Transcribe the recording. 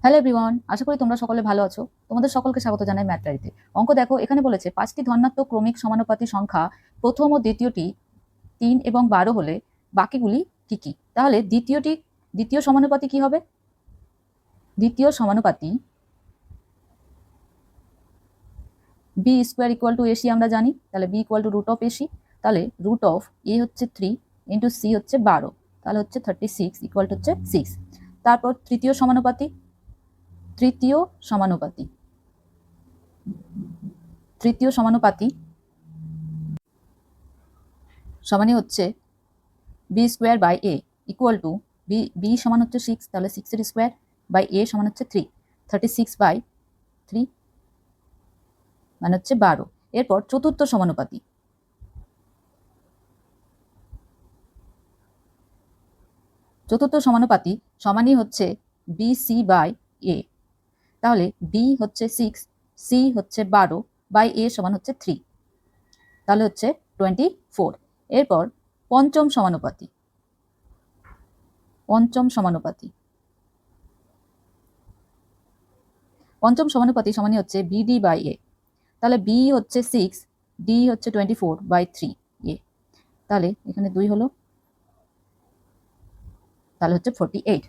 Hello everyone, আশা করি তোমরা সকলে ভালো আছো। তোমাদের সকলকে স্বাগত জানাই ম্যাথ ডায়েরিতে। অঙ্ক দেখো, এখানে বলেছে 5টি ধনাত্মক ক্রমিক সমানুপাতি সংখ্যা প্রথম ও দ্বিতীয়টি 3 এবং 12 হলে বাকিগুলি কি কি? তাহলে দ্বিতীয় সমানুপাতি কি হবে? দ্বিতীয় সমানুপাতি B square equal to AC আমরা জানি, তাহলে B equal to root of AC. তাহলে রুট অফ এ হচ্ছে 3 ইন্টু সি হচ্ছে 12, তাহলে হচ্ছে 36 ইকুয়াল টু হচ্ছে 6। তারপর তৃতীয় সমানুপাতি তৃতীয় সমানুপাতি সমানই হচ্ছে b square by a equal to b সমান হচ্ছে 6, তাহলে 6 এর স্কোয়ার বাই এ সমান হচ্ছে 3, 36 বাই 3 মানে হচ্ছে 12। এরপর চতুর্থ সমানুপাতি সমানই হচ্ছে বি সি বাই এ, তাহলে বি হচ্ছে 6, সি হচ্ছে 12 বাই এ সমান হচ্ছে 3, তাহলে হচ্ছে 24। এরপর পঞ্চম সমানুপাতি সমানই হচ্ছে বিডি বাই এ, তাহলে বি হচ্ছে 6, ডি হচ্ছে 24 বাই 3 এ, তাহলে এখানে 2 হলো, তাহলে হচ্ছে 48।